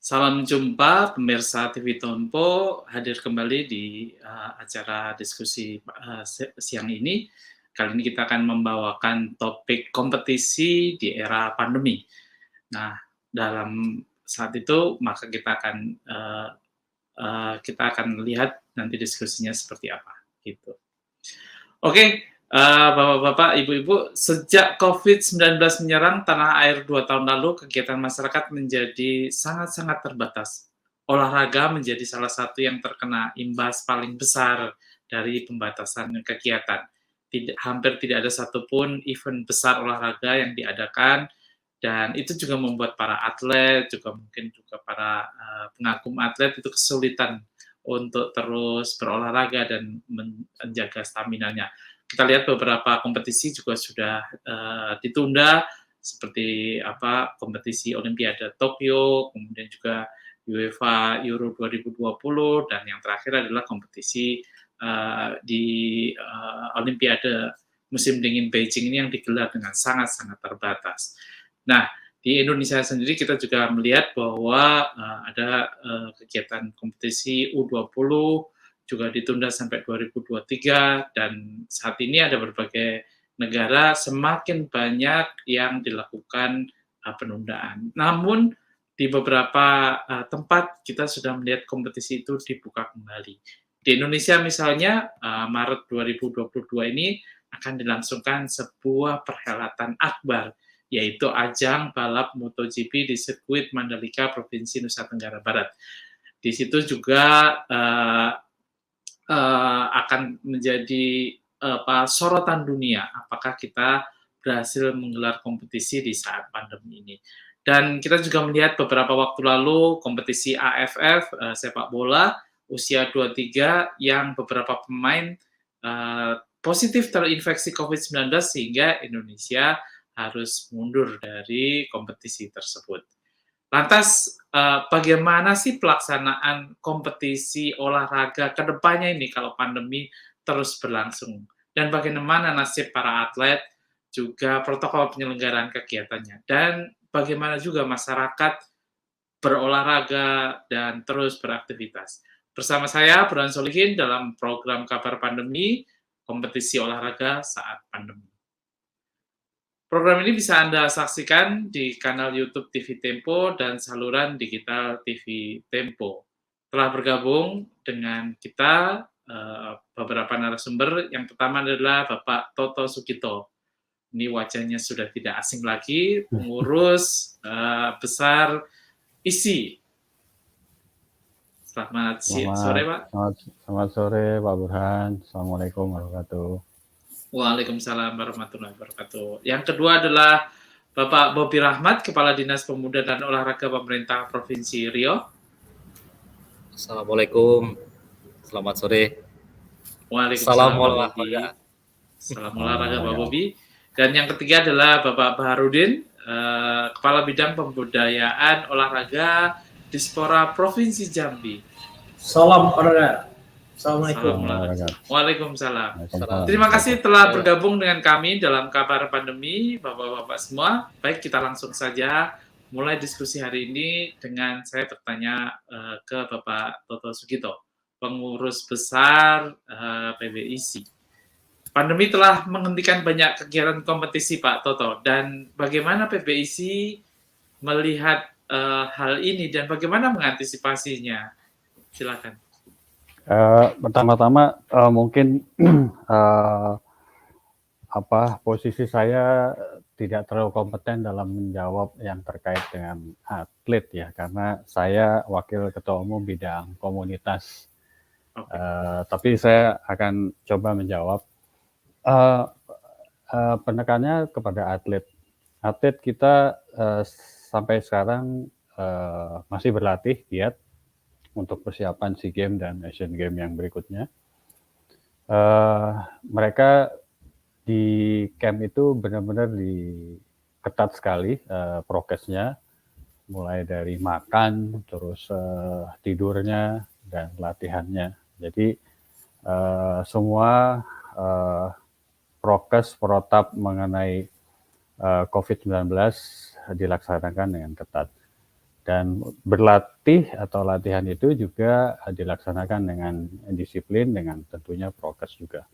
Salam jumpa pemirsa TV Tompo, hadir kembali di acara diskusi siang ini. Kali ini kita akan membawakan topik kompetisi di era pandemi. Nah, dalam saat itu maka kita akan lihat nanti diskusinya seperti apa, gitu. Oke, Bapak-bapak, Ibu-ibu, sejak COVID-19 menyerang tanah air 2 tahun lalu, kegiatan masyarakat menjadi sangat-sangat terbatas. Olahraga menjadi salah satu yang terkena imbas paling besar dari pembatasan kegiatan. Hampir tidak ada satupun event besar olahraga yang diadakan, dan itu juga membuat para atlet, juga mungkin juga para pengagum atlet itu kesulitan untuk terus berolahraga dan menjaga stamina-nya. Kita lihat beberapa kompetisi juga sudah ditunda, seperti kompetisi Olimpiade Tokyo, kemudian juga UEFA Euro 2020, dan yang terakhir adalah kompetisi di Olimpiade musim dingin Beijing ini yang digelar dengan sangat-sangat terbatas. Nah, di Indonesia sendiri kita juga melihat bahwa ada kegiatan kompetisi U20 juga ditunda sampai 2023, dan saat ini ada berbagai negara semakin banyak yang dilakukan penundaan. Namun di beberapa tempat kita sudah melihat kompetisi itu dibuka kembali. Di Indonesia misalnya Maret 2022 ini akan dilangsungkan sebuah perhelatan akbar, yaitu ajang balap MotoGP di sirkuit Mandalika, Provinsi Nusa Tenggara Barat. Di situ juga akan menjadi sorotan dunia, apakah kita berhasil menggelar kompetisi di saat pandemi ini. Dan kita juga melihat beberapa waktu lalu kompetisi AFF sepak bola usia 23 yang beberapa pemain positif terinfeksi COVID-19 sehingga Indonesia harus mundur dari kompetisi tersebut. Lantas, bagaimana sih pelaksanaan kompetisi olahraga ke depannya ini kalau pandemi terus berlangsung? Dan bagaimana nasib para atlet, juga protokol penyelenggaraan kegiatannya? Dan bagaimana juga masyarakat berolahraga dan terus beraktivitas? Bersama saya, Burhan Solihin, dalam program Kabar Pandemi, kompetisi olahraga saat pandemi. Program ini bisa Anda saksikan di kanal YouTube TV Tempo dan saluran digital TV Tempo. Telah bergabung dengan kita beberapa narasumber. Yang pertama adalah Bapak Toto Sugito. Ini wajahnya sudah tidak asing lagi, pengurus besar ISI. Selamat sore, Pak. Selamat sore, Pak Burhan. Assalamualaikum warahmatullahi wabarakatuh. Waalaikumsalam warahmatullahi wabarakatuh. Yang kedua adalah Bapak Bobi Rahmat, Kepala Dinas Pemuda dan Olahraga Pemerintah Provinsi Riau. Assalamualaikum, selamat sore. Waalaikumsalam Pak Bobi. Salam olahraga Pak Bobi. Dan yang ketiga adalah Bapak Baharudin, Kepala Bidang Pembudayaan Olahraga Dispora Provinsi Jambi. Salam olahraga. Assalamualaikum. Waalaikumsalam. Terima kasih telah bergabung dengan kami dalam Kabar Pandemi, Bapak-bapak semua. Baik, kita langsung saja mulai diskusi hari ini dengan saya bertanya ke Bapak Toto Sugito, pengurus besar PBISI. Pandemi telah menghentikan banyak kegiatan kompetisi, Pak Toto. Dan bagaimana PBISI melihat hal ini dan bagaimana mengantisipasinya? Silakan. Pertama-tama mungkin posisi saya tidak terlalu kompeten dalam menjawab yang terkait dengan atlet ya, karena saya wakil ketua umum bidang komunitas. Tapi saya akan coba menjawab. Penekannya kepada atlet. Atlet kita sampai sekarang masih berlatih giat untuk persiapan SEA Games dan Asian Games yang berikutnya. Mereka di camp itu benar-benar ketat sekali prokesnya, mulai dari makan, terus tidurnya, dan latihannya. Jadi semua prokes protap mengenai COVID-19 dilaksanakan dengan ketat. Dan berlatih atau latihan itu juga dilaksanakan dengan disiplin, dengan tentunya prokes juga.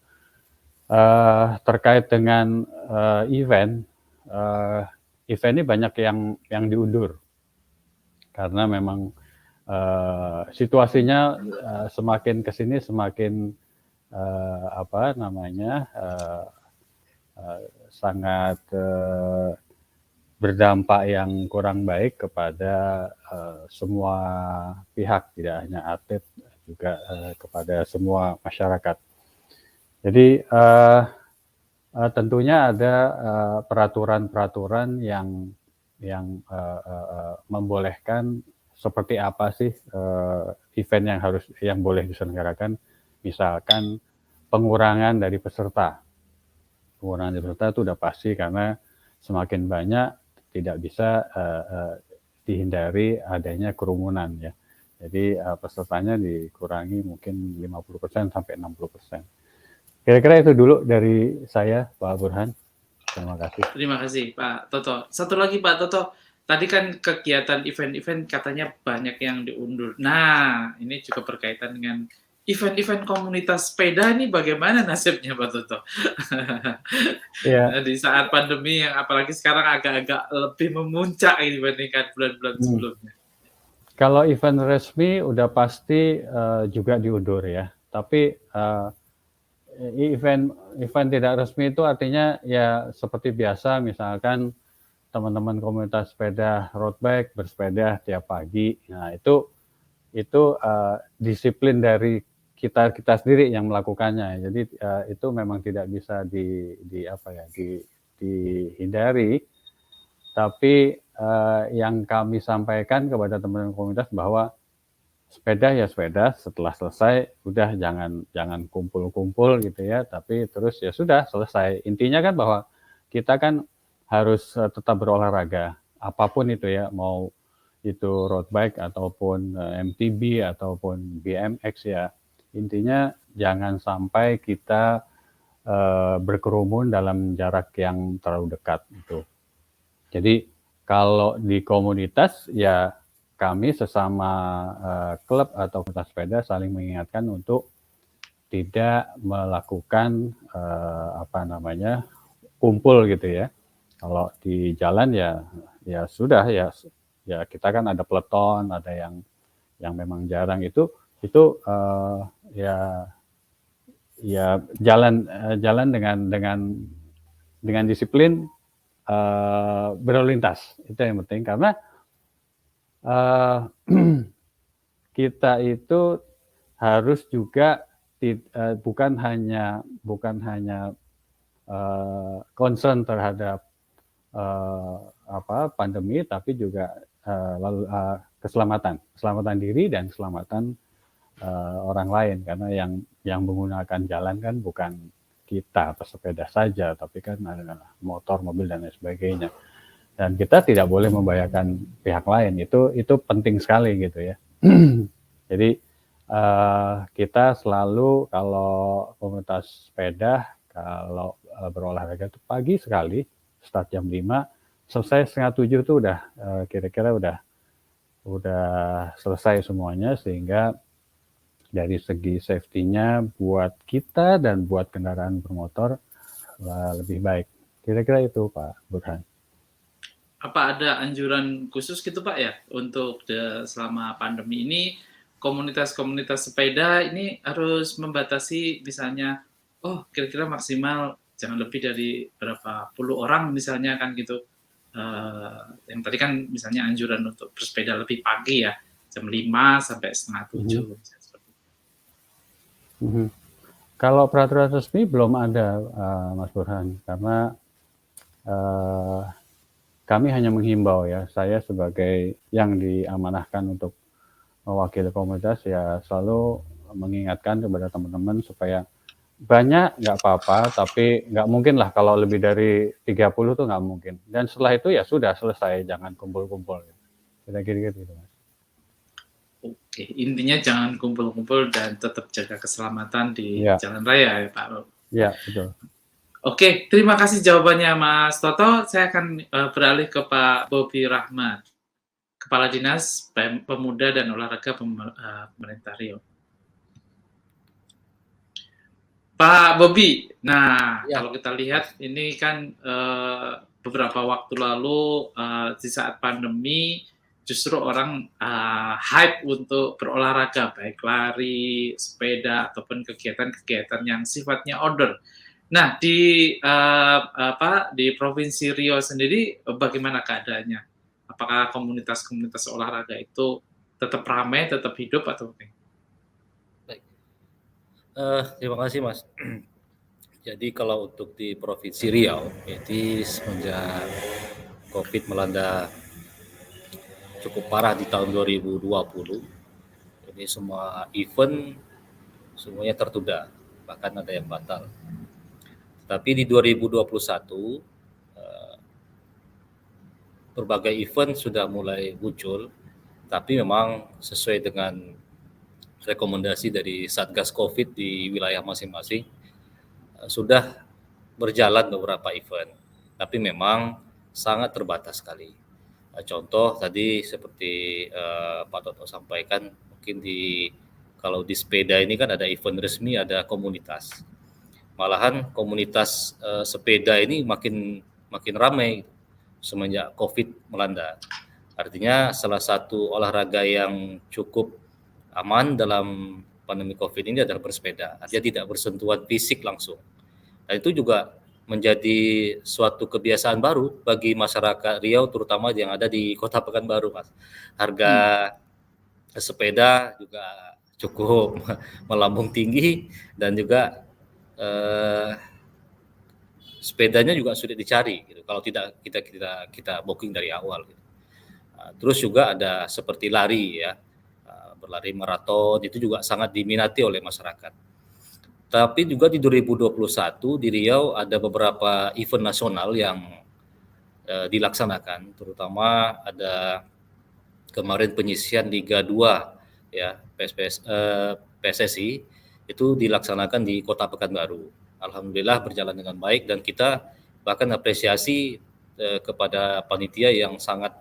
Terkait dengan event ini banyak yang diundur karena memang situasinya semakin kesini semakin sangat berdampak yang kurang baik kepada semua pihak, tidak hanya atlet, juga kepada semua masyarakat. Jadi tentunya ada peraturan-peraturan yang membolehkan seperti apa sih event yang boleh diselenggarakan, misalkan pengurangan dari peserta. Pengurangan dari peserta itu udah pasti karena semakin banyak tidak bisa dihindari adanya kerumunan ya. Jadi pesertanya dikurangi mungkin 50% sampai 60%. Kira-kira itu dulu dari saya, Pak Burhan. Terima kasih. Terima kasih, Pak Toto. Satu lagi, Pak Toto. Tadi kan kegiatan event-event katanya banyak yang diundur. Nah, ini juga berkaitan dengan event-event komunitas sepeda ini bagaimana nasibnya, Pak Toto? Ya. Di saat pandemi yang apalagi sekarang agak-agak lebih memuncak dibandingkan bulan-bulan sebelumnya. Kalau event resmi udah pasti juga diundur ya. Tapi event tidak resmi itu artinya ya seperti biasa, misalkan teman-teman komunitas sepeda road bike bersepeda tiap pagi. Nah, itu disiplin dari kita sendiri yang melakukannya. Jadi itu memang tidak bisa dihindari. Tapi yang kami sampaikan kepada teman-teman komunitas bahwa sepeda ya sepeda, setelah selesai udah jangan kumpul-kumpul gitu ya, tapi terus ya sudah selesai. Intinya kan bahwa kita kan harus tetap berolahraga, apapun itu ya, mau itu road bike ataupun MTB ataupun BMX ya. Intinya jangan sampai kita berkerumun dalam jarak yang terlalu dekat gitu. Jadi kalau di komunitas ya kami sesama klub atau komunitas sepeda saling mengingatkan untuk tidak melakukan kumpul gitu ya. Kalau di jalan ya sudah ya kita kan ada peleton, ada yang memang jarang itu jalan dengan disiplin berlalu lintas, itu yang penting karena kita itu harus juga bukan hanya concern terhadap pandemi, tapi juga keselamatan diri dan keselamatan orang lain, karena yang menggunakan jalan kan bukan kita pesepeda saja, tapi kan ada motor, mobil dan lain sebagainya. Dan kita tidak boleh membahayakan pihak lain. Itu penting sekali gitu ya. Jadi kita selalu kalau komunitas sepeda kalau berolahraga itu pagi sekali, start jam 5, selesai 6:30 itu udah kira-kira udah selesai semuanya, sehingga dari segi safety-nya buat kita dan buat kendaraan bermotor lebih baik. Kira-kira itu Pak Burhan. Apa ada anjuran khusus gitu Pak ya untuk selama pandemi ini komunitas-komunitas sepeda ini harus membatasi misalnya kira-kira maksimal jangan lebih dari berapa puluh orang misalnya kan gitu. Yang tadi kan misalnya anjuran untuk bersepeda lebih pagi ya, jam 5 sampai 6:30. Kalau peraturan resmi belum ada, Mas Burhan, karena kami hanya menghimbau ya. Saya sebagai yang diamanahkan untuk mewakili komunitas ya selalu mengingatkan kepada teman-teman supaya banyak nggak apa-apa, tapi nggak mungkin lah kalau lebih dari 30 tuh nggak mungkin. Dan setelah itu ya sudah selesai, jangan kumpul-kumpul. Kira-kira gitu, Mas. Oke, intinya jangan kumpul-kumpul dan tetap jaga keselamatan di jalan raya ya Pak. Iya, betul. Oke, terima kasih jawabannya Mas Toto. Saya akan beralih ke Pak Bobi Rahmat. Kepala Dinas Pemuda dan Olahraga Pemerintah Riau. Pak Bobi, nah Ya. kalau kita lihat ini kan beberapa waktu lalu di saat pandemi justru orang hype untuk berolahraga, baik lari, sepeda, ataupun kegiatan-kegiatan yang sifatnya outdoor. Nah, di Provinsi Riau sendiri bagaimana keadaannya? Apakah komunitas-komunitas olahraga itu tetap ramai, tetap hidup, atau bagaimana? Terima kasih Mas. Jadi kalau untuk di Provinsi Riau, jadi semenjak COVID melanda cukup parah di tahun 2020, ini semua event semuanya tertunda, bahkan ada yang batal. Tapi di 2021 berbagai event sudah mulai muncul, tapi memang sesuai dengan rekomendasi dari Satgas COVID di wilayah masing-masing sudah berjalan beberapa event, tapi memang sangat terbatas sekali. Contoh tadi seperti Pak Toto sampaikan, mungkin kalau di sepeda ini kan ada event resmi, ada komunitas. Malahan komunitas sepeda ini makin ramai semenjak COVID melanda. Artinya salah satu olahraga yang cukup aman dalam pandemi COVID ini adalah bersepeda. Artinya tidak bersentuhan fisik langsung. Dan itu juga menjadi suatu kebiasaan baru bagi masyarakat Riau, terutama yang ada di Kota Pekanbaru, Mas. Harga sepeda juga cukup melambung tinggi, dan juga sepedanya juga sulit dicari gitu, kalau tidak kita booking dari awal gitu. Terus juga ada seperti lari ya, berlari maraton itu juga sangat diminati oleh masyarakat. Tapi juga di 2021 di Riau ada beberapa event nasional yang dilaksanakan, terutama ada kemarin penyisian Liga 2 ya, PSSI itu dilaksanakan di Kota Pekanbaru. Alhamdulillah berjalan dengan baik, dan kita bahkan apresiasi kepada panitia yang sangat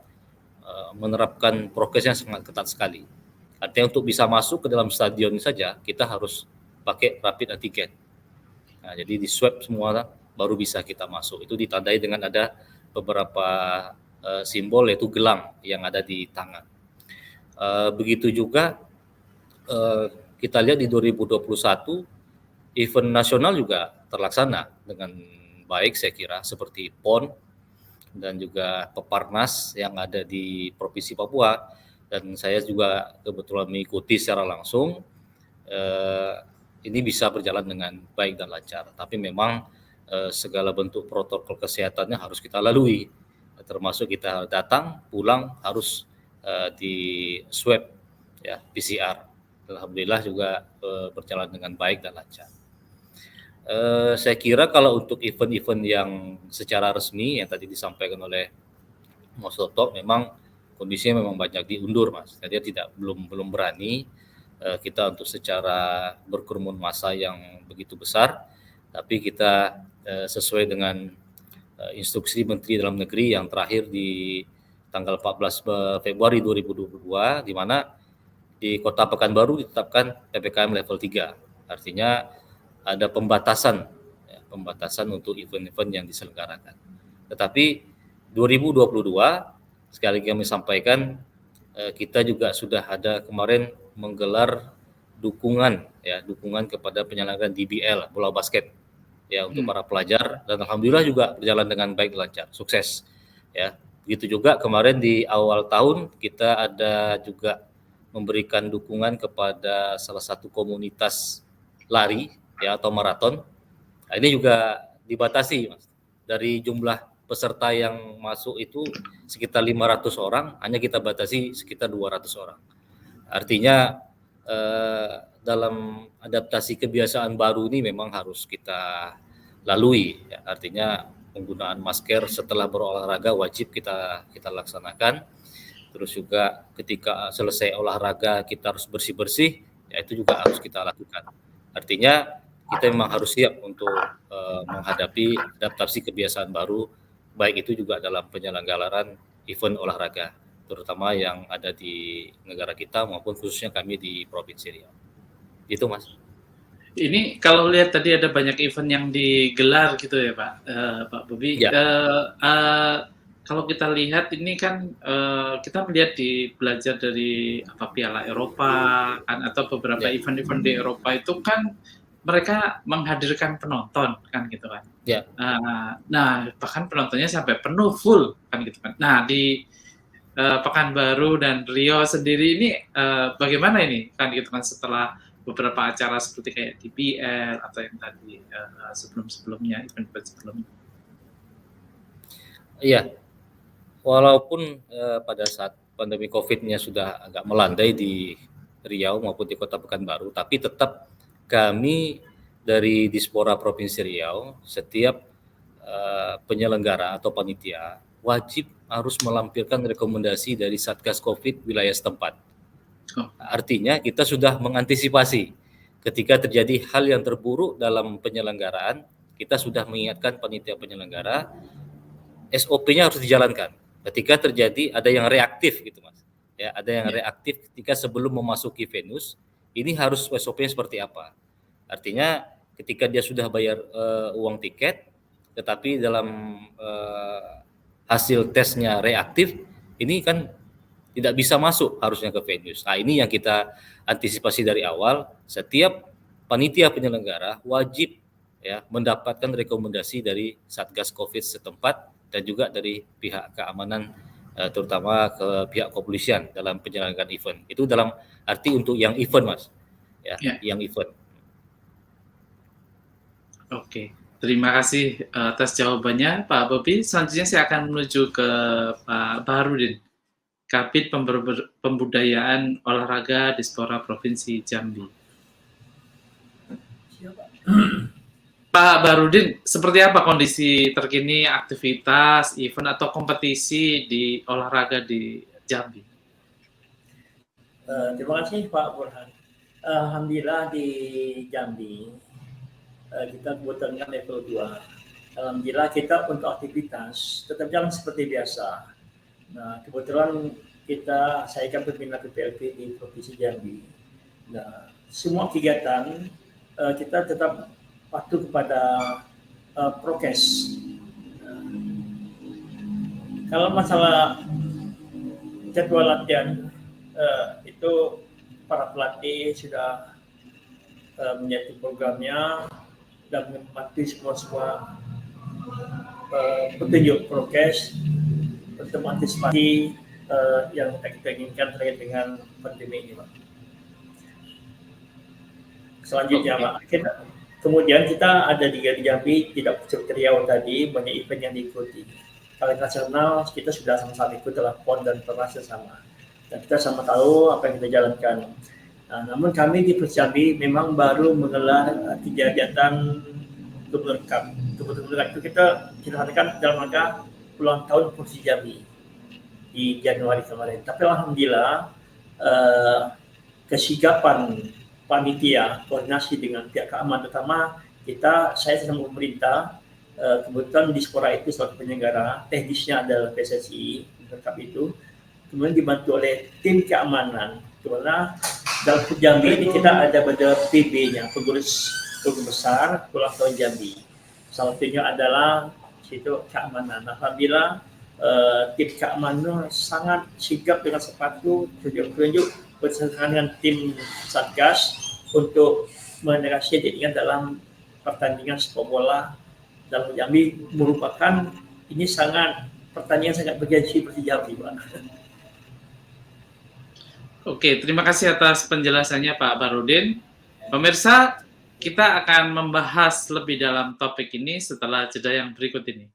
menerapkan prokesnya sangat ketat sekali. Artinya untuk bisa masuk ke dalam stadion saja kita harus pakai rapid antigen. Nah, jadi di swab semua baru bisa kita masuk. Itu ditandai dengan ada beberapa simbol, yaitu gelang yang ada di tangan. Begitu juga kita lihat di 2021 event nasional juga terlaksana dengan baik saya kira, seperti PON dan juga Peparnas yang ada di Provinsi Papua, dan saya juga kebetulan mengikuti secara langsung. Ini bisa berjalan dengan baik dan lancar, tapi memang segala bentuk protokol kesehatannya harus kita lalui, termasuk kita datang pulang harus di swab ya, PCR. Alhamdulillah juga berjalan dengan baik dan lancar. Saya kira kalau untuk event-event yang secara resmi yang tadi disampaikan oleh Mas Toto, memang kondisinya memang banyak diundur, Mas. Jadi belum berani kita untuk secara berkerumun massa yang begitu besar, tapi kita sesuai dengan instruksi Menteri Dalam Negeri yang terakhir di tanggal 14 Februari 2022, di mana di Kota Pekanbaru ditetapkan PPKM level 3. Artinya ada pembatasan untuk event-event yang diselenggarakan. Tetapi 2022, sekali lagi kami sampaikan, kita juga sudah ada kemarin menggelar dukungan kepada penyelenggaraan DBL bola basket ya untuk para pelajar, dan alhamdulillah juga berjalan dengan baik dan lancar, sukses ya. Begitu juga kemarin di awal tahun kita ada juga memberikan dukungan kepada salah satu komunitas lari ya atau maraton. Nah, ini juga dibatasi, Mas. Dari jumlah peserta yang masuk itu sekitar 500 orang, hanya kita batasi sekitar 200 orang. Artinya dalam adaptasi kebiasaan baru ini memang harus kita lalui ya. Artinya penggunaan masker setelah berolahraga wajib kita laksanakan. Terus juga ketika selesai olahraga kita harus bersih-bersih, ya itu juga harus kita lakukan. Artinya kita memang harus siap untuk menghadapi adaptasi kebiasaan baru, baik itu juga dalam penyelenggaraan event olahraga. terutama yang ada di negara kita maupun khususnya kami di Provinsi Riau. Itu Mas. Ini kalau lihat tadi ada banyak event yang digelar gitu ya Pak, Pak Bobi. Ya. Kalau kita lihat ini kan kita melihat belajar dari Piala Eropa kan, atau beberapa event-event di Eropa itu kan mereka menghadirkan penonton kan gitu kan. Ya. Nah bahkan penontonnya sampai penuh full kan gitu kan. Nah di Pekanbaru dan Riau sendiri ini bagaimana ini kan gitu kan, setelah beberapa acara seperti kayak DBL atau yang tadi sebelum-sebelumnya, event-event sebelumnya. Iya, walaupun pada saat pandemi COVID-nya sudah agak melandai di Riau maupun di Kota Pekanbaru, tapi tetap kami dari Dispora Provinsi Riau, setiap penyelenggara atau panitia wajib harus melampirkan rekomendasi dari Satgas COVID wilayah setempat. Artinya kita sudah mengantisipasi ketika terjadi hal yang terburuk dalam penyelenggaraan, kita sudah mengingatkan panitia penyelenggara, SOP-nya harus dijalankan. Ketika terjadi ada yang reaktif gitu Mas. Ya, ada yang reaktif ketika sebelum memasuki venus, ini harus SOP-nya seperti apa. Artinya ketika dia sudah bayar uang tiket, tetapi dalam hasil tesnya reaktif, ini kan tidak bisa masuk harusnya ke venue. Nah, ini yang kita antisipasi dari awal. Setiap panitia penyelenggara wajib ya mendapatkan rekomendasi dari Satgas COVID setempat dan juga dari pihak keamanan, terutama ke pihak kepolisian dalam penyelenggaraan event. Itu dalam arti untuk yang event Mas. Ya. Yang event. Oke. Terima kasih atas jawabannya Pak Bobi. Selanjutnya saya akan menuju ke Pak Baharudin, Kabid Pembudayaan Olahraga Dispora Provinsi Jambi. Pak Baharudin, seperti apa kondisi terkini aktivitas, event atau kompetisi di olahraga di Jambi? Terima kasih Pak Burhan. Alhamdulillah di Jambi kita kebetulan level 2. Alhamdulillah kita untuk aktivitas tetap jalan seperti biasa. Nah, kebetulan saya kan pembina PPLP di Provinsi Jambi. Nah, semua kegiatan kita tetap patuh kepada prokes. Kalau masalah jadwal latihan itu para pelatih sudah menyiapkan programnya dan mematuhi semua petunjuk prokes untuk mengantisipasi yang kita inginkan terkait dengan pandemi ini, Pak. Selanjutnya, Pak, kemudian kita ada di Jambi, tidak seperti Riau tadi, banyak event yang diikuti. Kalau nasional kita sudah sama-sama ikut dalam PON dan Pernas sama, dan kita sama tahu apa yang kita jalankan. Nah, namun kami di Jambi memang baru menggelar kegiatan Gubernur Cup. Gubernur Cup itu kita lakukan dalam rangka ulang tahun Provinsi Jambi di Januari kemarin. Tapi alhamdulillah kesigapan panitia, koordinasi dengan pihak keamanan, terutama saya sama pemerintah, kebetulan Dispora itu selaku penyelenggara, teknisnya adalah PSSI, Cup itu, kemudian dibantu oleh tim keamanan. Karena dalam Jambi ini kita ada PB-nya, pengurus besar ulang tahun Jambi. Salah satunya adalah situ keamanan. Alhamdulillah tim keamanan sangat sigap dengan sepatu tunjuk bersama dengan tim Satgas untuk menerasi jaringan dalam pertandingan sepak bola dalam Jambi, merupakan ini pertandingan sangat bergengsi Persija Jambi, Pak. Oke, terima kasih atas penjelasannya Pak Baharudin. Pemirsa, kita akan membahas lebih dalam topik ini setelah jeda yang berikut ini.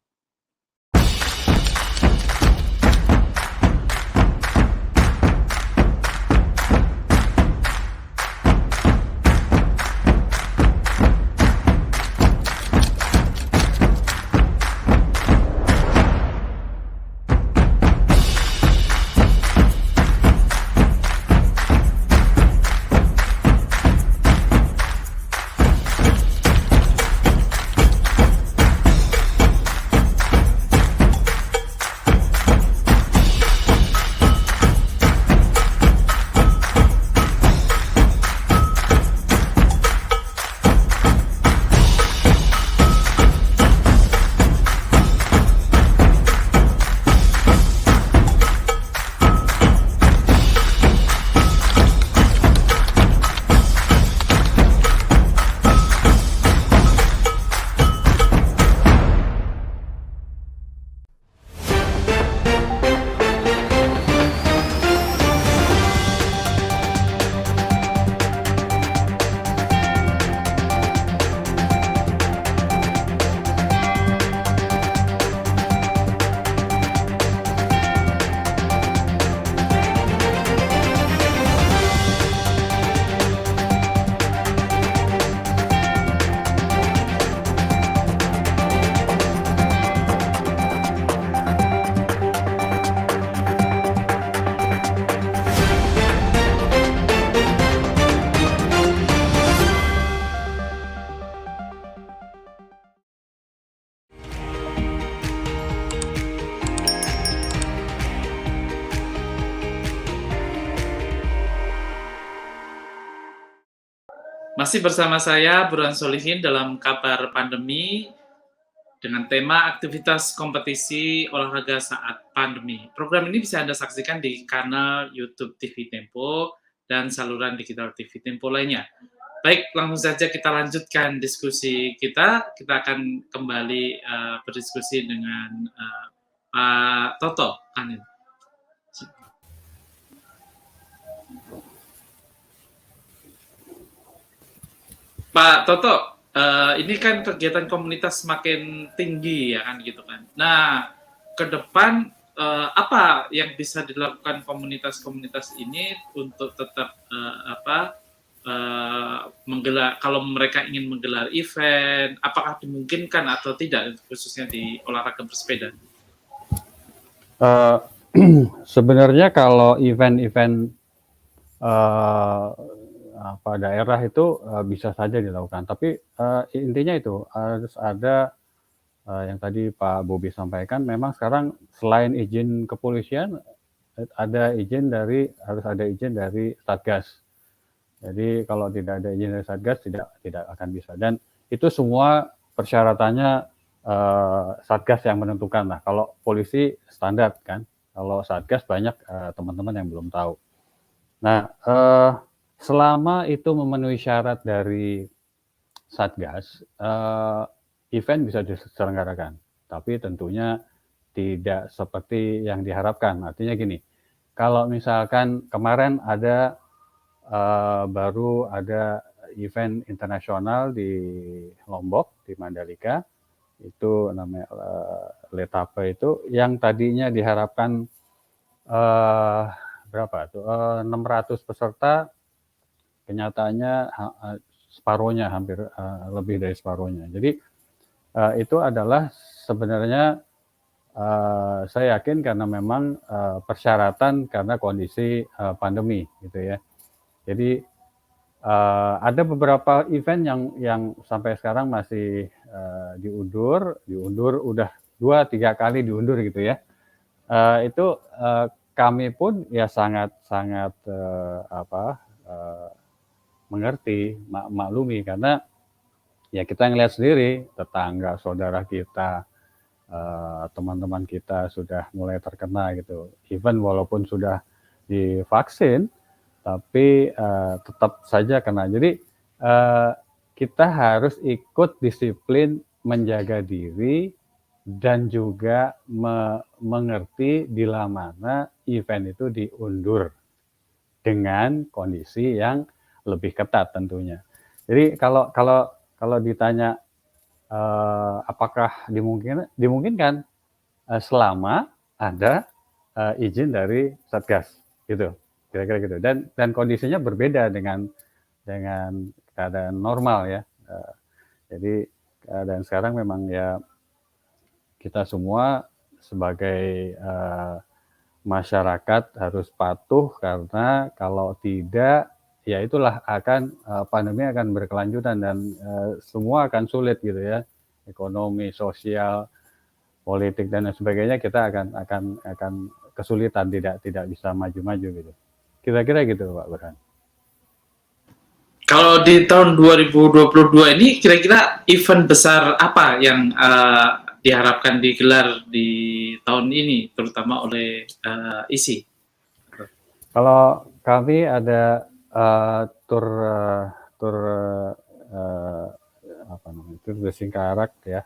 Masih bersama saya Burhan Solihin dalam Kabar Pandemi dengan tema aktivitas kompetisi olahraga saat pandemi. Program ini bisa Anda saksikan di kanal YouTube TV Tempo dan saluran digital TV Tempo lainnya. Baik, langsung saja kita lanjutkan diskusi kita. Kita akan kembali berdiskusi dengan Pak Toto. Pak Toto, ini kan kegiatan komunitas semakin tinggi ya kan gitu kan. Nah, ke depan apa yang bisa dilakukan komunitas-komunitas ini untuk tetap menggelar, kalau mereka ingin menggelar event, apakah dimungkinkan atau tidak, khususnya di olahraga bersepeda? Sebenarnya kalau event-event daerah itu bisa saja dilakukan, tapi intinya itu harus ada yang tadi Pak Bobi sampaikan. Memang sekarang selain izin kepolisian, harus ada izin dari Satgas. Jadi kalau tidak ada izin dari Satgas tidak akan bisa, dan itu semua persyaratannya Satgas yang menentukan. Nah, kalau polisi standar kan, kalau Satgas banyak teman-teman yang belum tahu. Nah, selama itu memenuhi syarat dari Satgas, event bisa diselenggarakan, tapi tentunya tidak seperti yang diharapkan. Artinya gini, kalau misalkan kemarin baru ada event internasional di Lombok, di Mandalika, itu namanya Letape, itu yang tadinya diharapkan berapa tuh 600 peserta, kenyataannya separuhnya, hampir lebih dari separuhnya. Jadi itu adalah sebenarnya saya yakin karena memang persyaratan karena kondisi pandemi gitu ya. Jadi ada beberapa event yang sampai sekarang masih diundur udah 2-3 kali diundur gitu ya. Itu kami pun ya sangat mengerti, maklumi, karena ya kita ngelihat sendiri tetangga, saudara kita, teman-teman kita sudah mulai terkena gitu. Even walaupun sudah divaksin, tapi tetap saja kena. Jadi kita harus ikut disiplin menjaga diri dan juga mengerti bila mana event itu diundur dengan kondisi yang lebih ketat tentunya. Jadi kalau ditanya apakah dimungkinkan selama ada izin dari Satgas gitu. Kira-kira gitu, dan kondisinya berbeda dengan keadaan normal ya. Jadi keadaan sekarang memang ya kita semua sebagai masyarakat harus patuh, karena kalau tidak ya itulah pandemi akan berkelanjutan dan semua akan sulit gitu ya, ekonomi, sosial, politik dan sebagainya, kita akan kesulitan, tidak bisa maju-maju gitu. Kira-kira gitu Pak Burhan. Kalau di tahun 2022 ini kira-kira event besar apa yang diharapkan digelar di tahun ini, terutama oleh ISI? Kalau kami ada tur Singkarak ya.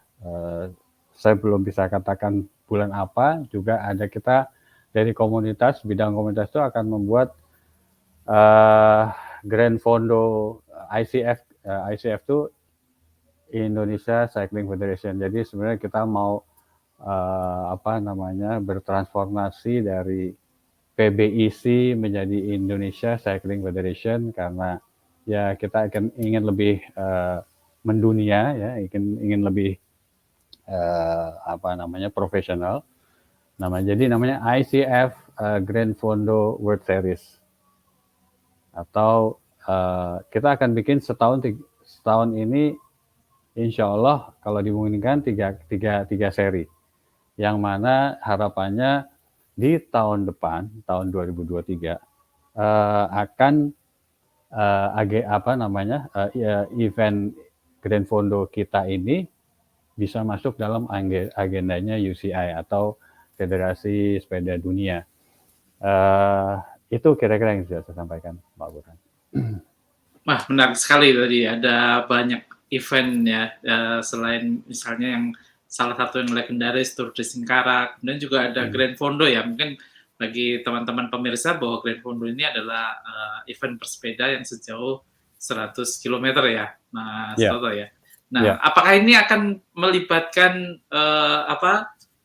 Saya belum bisa katakan bulan apa. Juga ada kita dari komunitas, bidang komunitas itu akan membuat Grand Fondo ICF. ICF itu Indonesia Cycling Federation. Jadi sebenarnya kita mau bertransformasi dari PBIC menjadi Indonesia Cycling Federation, karena ya kita ingin lebih mendunia ya, ingin lebih profesional. Jadi namanya ICF Grand Fondo World Series. Atau kita akan bikin setahun ini, insya Allah kalau dimungkinkan tiga seri, yang mana harapannya di tahun depan, tahun 2023 akan event Grand Fondo kita ini bisa masuk dalam agendanya UCI atau Federasi Sepeda Dunia. Itu kira-kira yang bisa saya sampaikan, Pak Burhan. Wah, menarik sekali tadi. Ada banyak event ya, selain misalnya yang salah satu yang legendaris Tour de Singkarak, kemudian juga ada Grand Fondo ya. Mungkin bagi teman-teman pemirsa bahwa Grand Fondo ini adalah event bersepeda yang sejauh 100 km ya, Mas Toto ya. Nah, apakah ini akan melibatkan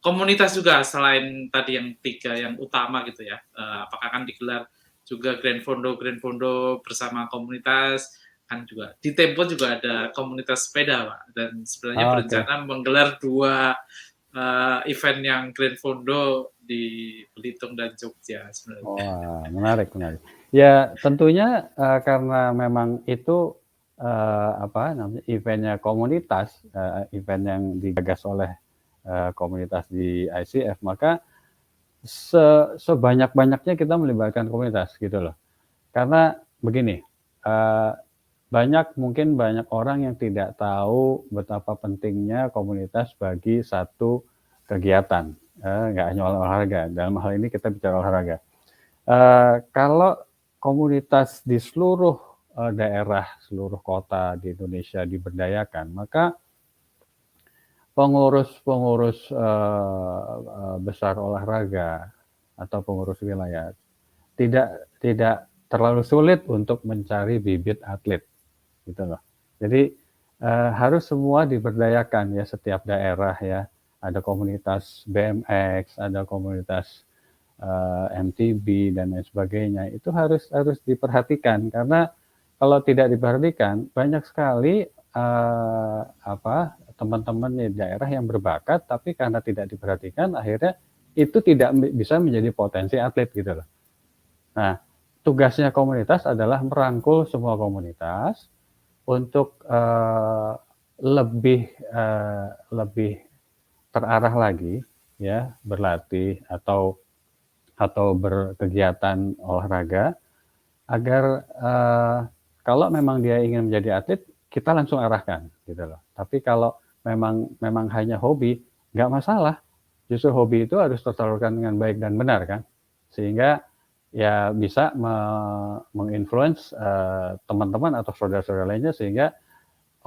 komunitas juga selain tadi yang 3 yang utama gitu ya? Apakah akan digelar juga Grand Fondo bersama komunitas? Kan juga di Tempo juga ada komunitas sepeda, Pak, dan sebenarnya berencana menggelar 2 event yang Grand Fondo di Belitung dan Jogja sebenarnya. Wah, menarik. Ya, tentunya karena memang itu eventnya komunitas, event yang digagas oleh komunitas di ICF, maka sebanyak-banyaknya kita melibatkan komunitas gitu loh. Karena begini, mungkin banyak orang yang tidak tahu betapa pentingnya komunitas bagi satu kegiatan, nggak hanya olahraga. Dalam hal ini kita bicara olahraga. Kalau komunitas di seluruh daerah, seluruh kota di Indonesia diberdayakan, maka pengurus besar olahraga atau pengurus wilayah tidak terlalu sulit untuk mencari bibit atlet, gitu loh. Jadi harus semua diberdayakan ya, setiap daerah ya, ada komunitas BMX, ada komunitas MTB dan lain sebagainya. Itu harus diperhatikan, karena kalau tidak diperhatikan banyak sekali teman-teman di daerah yang berbakat, tapi karena tidak diperhatikan akhirnya itu tidak bisa menjadi potensi atlet gitu loh. Nah, tugasnya komunitas adalah merangkul semua komunitas untuk lebih terarah lagi ya, berlatih atau berkegiatan olahraga, agar kalau memang dia ingin menjadi atlet, kita langsung arahkan gitu loh. Tapi kalau memang hanya hobi, nggak masalah. Justru hobi itu harus tersalurkan dengan baik dan benar kan, sehingga ya bisa menginfluence teman-teman atau saudara-saudara lainnya, sehingga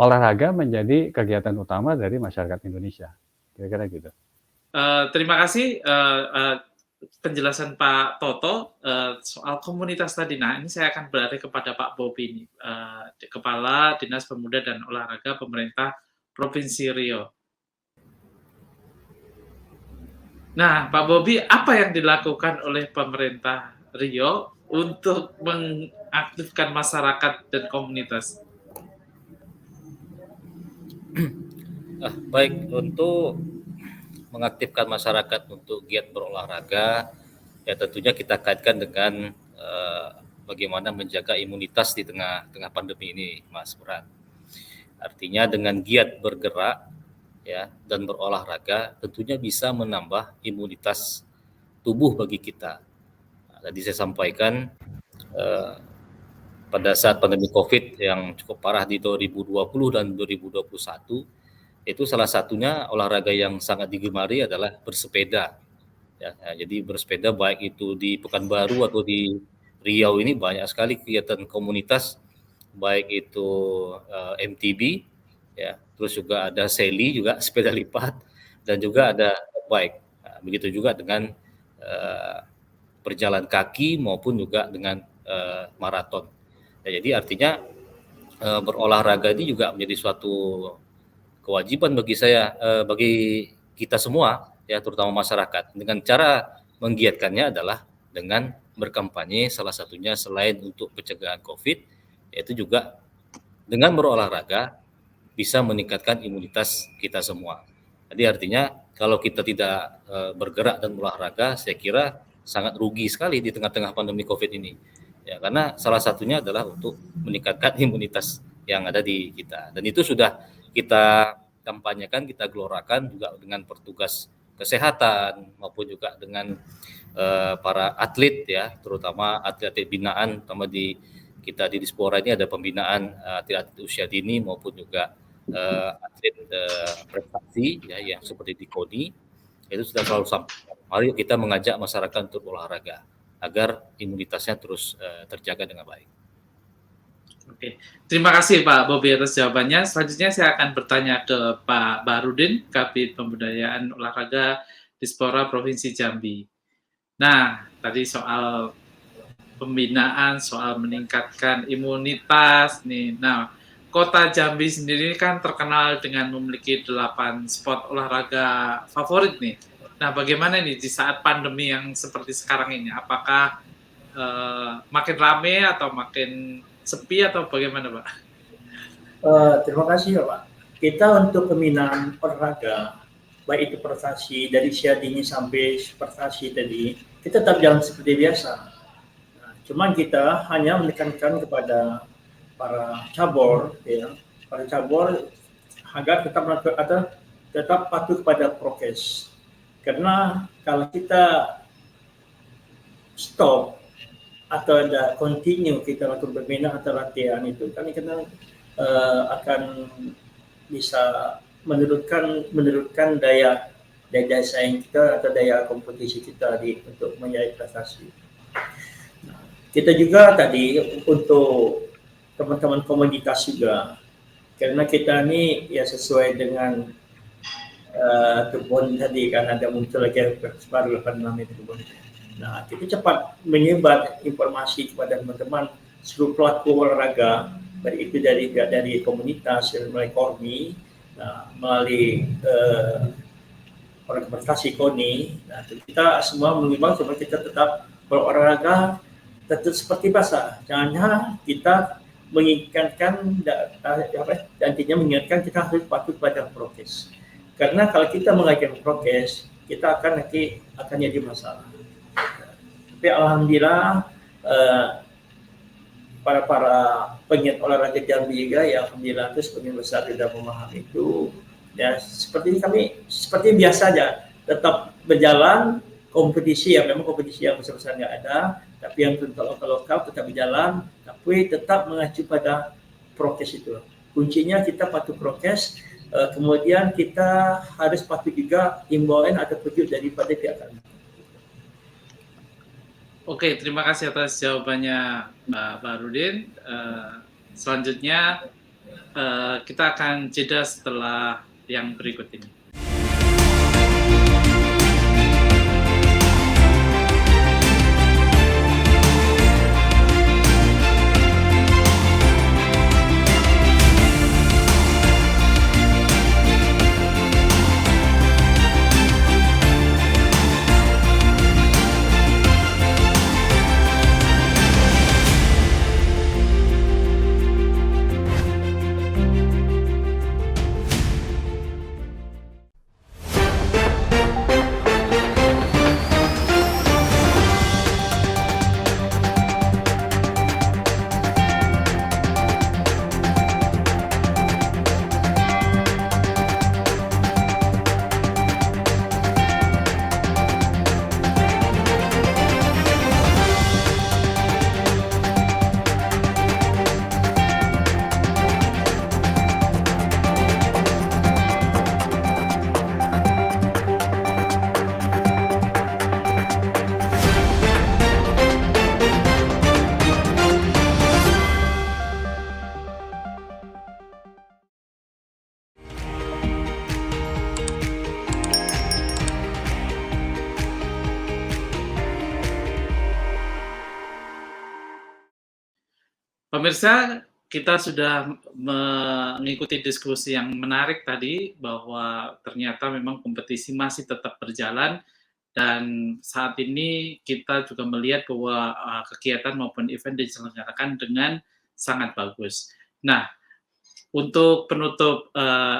olahraga menjadi kegiatan utama dari masyarakat Indonesia. Kira-kira gitu. Terima kasih penjelasan Pak Toto soal komunitas tadi. Nah, ini saya akan beralih kepada Pak Bobi ini, Kepala Dinas Pemuda dan Olahraga Pemerintah Provinsi Riau. Nah, Pak Bobi, apa yang dilakukan oleh pemerintah Riau untuk mengaktifkan masyarakat dan komunitas? Baik, untuk mengaktifkan masyarakat untuk giat berolahraga, ya tentunya kita kaitkan dengan bagaimana menjaga imunitas di tengah pandemi ini, Mas Burhan. Artinya dengan giat bergerak ya dan berolahraga tentunya bisa menambah imunitas tubuh bagi kita. Nah, tadi saya sampaikan pada saat pandemi COVID yang cukup parah di 2020 dan 2021, itu salah satunya olahraga yang sangat digemari adalah bersepeda. Ya, jadi bersepeda baik itu di Pekanbaru atau di Riau ini banyak sekali kegiatan komunitas, baik itu MTB, ya, terus juga ada Seli juga sepeda lipat, dan juga ada bike. Nah, begitu juga dengan berjalan kaki maupun juga dengan maraton. Ya, jadi artinya berolahraga ini juga menjadi suatu kewajiban bagi saya, bagi kita semua, ya terutama masyarakat. Dengan cara menggiatkannya adalah dengan berkampanye, salah satunya selain untuk pencegahan COVID, yaitu juga dengan berolahraga bisa meningkatkan imunitas kita semua. Jadi artinya kalau kita tidak bergerak dan berolahraga, saya kira sangat rugi sekali di tengah-tengah pandemi COVID ini. Ya, karena salah satunya adalah untuk meningkatkan imunitas yang ada di kita. Dan itu sudah kita kampanyekan, kita gelorakan juga dengan petugas kesehatan maupun juga dengan para atlet ya, terutama atlet binaan, terutama di kita di Dispora ini ada pembinaan atlet usia dini maupun juga atlet prestasi ya yang seperti di KONI. Itu sudah selalu sampaikan. Mari kita mengajak masyarakat untuk olahraga agar imunitasnya terus terjaga dengan baik. Oke, terima kasih Pak Bobi atas jawabannya. Selanjutnya saya akan bertanya ke Pak Baharudin, Kabid Pembudayaan Olahraga Dispora Provinsi Jambi. Nah, tadi soal pembinaan, soal meningkatkan imunitas nih. Nah, Kota Jambi sendiri kan terkenal dengan memiliki 8 spot olahraga favorit nih. Nah, bagaimana nih di saat pandemi yang seperti sekarang ini? Apakah makin rame atau makin sepi atau bagaimana, Pak? Terima kasih Pak. Kita untuk pembinaan olahraga, baik itu prestasi dari usia dini sampai prestasi tadi, kita tetap jalan seperti biasa. Nah, cuman kita hanya menekankan kepada para cabur, ya, para cabur agar tetap patuh pada prokes. Karena kalau kita stop atau ada continue kita lakukan pembinaan atau latihan itu kan kita akan bisa menurunkan daya saing kita atau daya kompetisi kita untuk menjadi prestasi. Nah, kita juga tadi untuk teman-teman komunitas juga, karena kita ini ya sesuai dengan kebun tadi kan ada muncul lagi baru namanya kebun. Nah, kita cepat menyebar informasi kepada teman-teman seluruh pelaku olahraga, baik itu dari komunitas, melalui KORMI, melalui organisasi KONI. Nah, kita semua mengimbau supaya kita tetap berolahraga tetap seperti biasa. Jangan kita mengingatkan kita harus patuh pada prokes. Karena kalau kita mengabaikan prokes, kita akan jadi masalah. Tapi alhamdulillah para penggiat olahraga Jambi juga ya alhamdulillah itu sebagian besar sudah memahami itu. Ya seperti biasa aja, tetap berjalan kompetisi ya, memang kompetisi yang besar-besar nggak ada, tapi yang untuk lokal tetap berjalan, tapi tetap mengacu pada prokes itu. Kuncinya kita patuh prokes, kemudian kita harus patuh juga himbauan atau petunjuk daripada pihak kami. Oke, terima kasih atas jawabannya Mbak Baharudin. Selanjutnya kita akan jeda setelah yang berikut ini. Pemirsa, kita sudah mengikuti diskusi yang menarik tadi bahwa ternyata memang kompetisi masih tetap berjalan dan saat ini kita juga melihat bahwa kegiatan maupun event diselenggarakan dengan sangat bagus. Nah, untuk penutup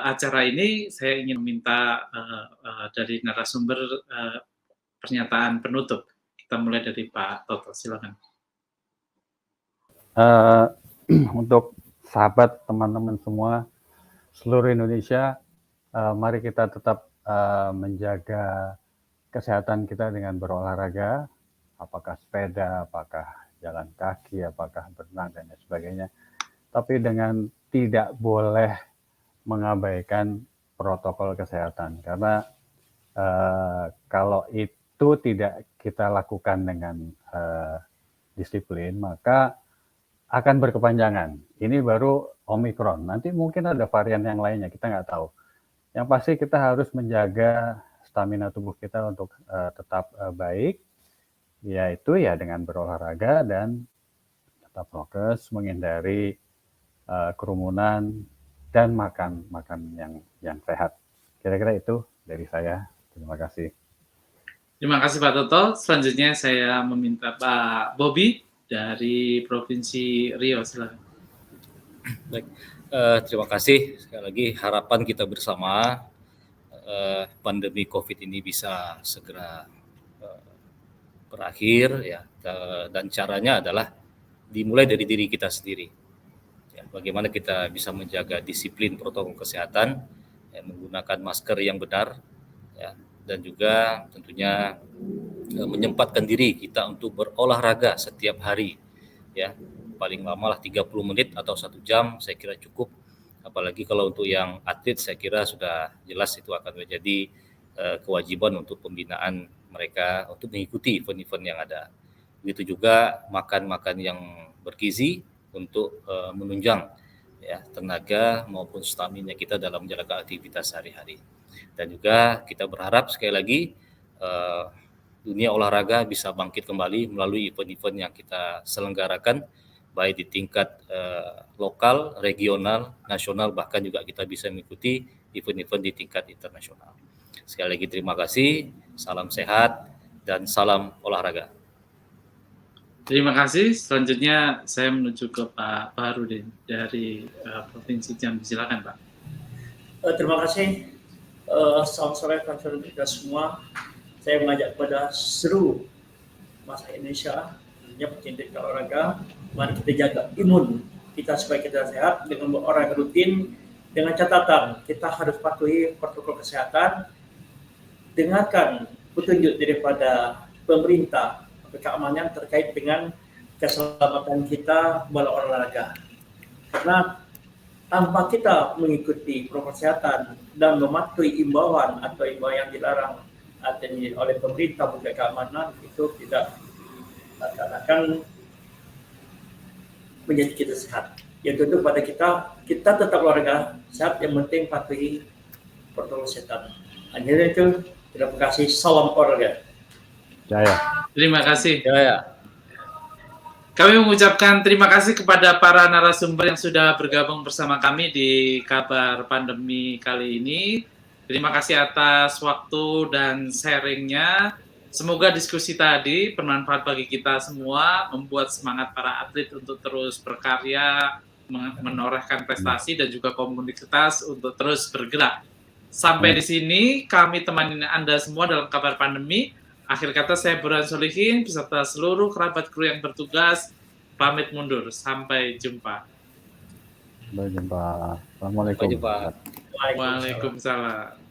acara ini saya ingin meminta dari narasumber pernyataan penutup. Kita mulai dari Pak Toto, silakan. Untuk sahabat teman-teman semua seluruh Indonesia, mari kita tetap menjaga kesehatan kita dengan berolahraga, apakah sepeda, apakah jalan kaki, apakah berenang dan lain sebagainya. Tapi dengan tidak boleh mengabaikan protokol kesehatan, karena kalau itu tidak kita lakukan dengan disiplin, maka akan berkepanjangan. Ini baru Omikron, nanti mungkin ada varian yang lainnya, kita nggak tahu. Yang pasti kita harus menjaga stamina tubuh kita untuk tetap baik, yaitu ya dengan berolahraga dan tetap fokus, menghindari kerumunan dan makan yang sehat. Kira-kira itu dari saya. Terima kasih. Terima kasih Pak Toto. Selanjutnya saya meminta Pak Bobby dari Provinsi Riau. Silakan. Baik, terima kasih sekali lagi. Harapan kita bersama pandemi COVID ini bisa segera berakhir ya, dan caranya adalah dimulai dari diri kita sendiri. Ya, bagaimana kita bisa menjaga disiplin protokol kesehatan, ya, menggunakan masker yang benar, ya, dan juga tentunya menyempatkan diri kita untuk berolahraga setiap hari, ya, paling lama lah 30 menit atau 1 jam saya kira cukup. Apalagi kalau untuk yang atlet saya kira sudah jelas itu akan menjadi kewajiban untuk pembinaan mereka untuk mengikuti event-event yang ada. Begitu juga makan yang bergizi untuk menunjang ya tenaga maupun stamina kita dalam menjalankan aktivitas sehari-hari. Dan juga kita berharap sekali lagi dunia olahraga bisa bangkit kembali melalui event-event yang kita selenggarakan, baik di tingkat lokal, regional, nasional, bahkan juga kita bisa mengikuti event-event di tingkat internasional. Sekali lagi terima kasih, salam sehat, dan salam olahraga. Terima kasih. Selanjutnya saya menuju ke Pak Baharudin dari Provinsi Jambi. Silakan Pak. Terima kasih. Selamat sore kawan-kawan kita semua. Saya mengajak kepada seluruh masyarakat Indonesia, tentunya pecinta olahraga, mari kita jaga imun kita supaya kita sehat dengan berolahraga rutin. Dengan catatan kita harus patuhi protokol kesehatan. Dengarkan petunjuk daripada pemerintah keamanan terkait dengan keselamatan kita berolahraga. Karena tanpa kita mengikuti protokol kesehatan dan mematuhi imbauan atau imbauan yang dilarang oleh pemerintah bukan keamanan, itu tidak akan menjadi kita sehat. Yang tentu pada kita tetap olahraga sehat, yang penting patuhi protokol kesehatan. Akhirnya itu, terima kasih, salam olahraga. Jaya. Terima kasih. Jaya. Kami mengucapkan terima kasih kepada para narasumber yang sudah bergabung bersama kami di Kabar Pandemi kali ini. Terima kasih atas waktu dan sharingnya. Semoga diskusi tadi bermanfaat bagi kita semua, membuat semangat para atlet untuk terus berkarya, menorehkan prestasi dan juga komunitas untuk terus bergerak. Sampai di sini kami temani Anda semua dalam Kabar Pandemi. Akhir kata saya Burhan Solihin beserta seluruh kerabat kru yang bertugas pamit mundur. Sampai jumpa. Sampai jumpa. Assalamualaikum. Sampai jumpa. Waalaikumsalam.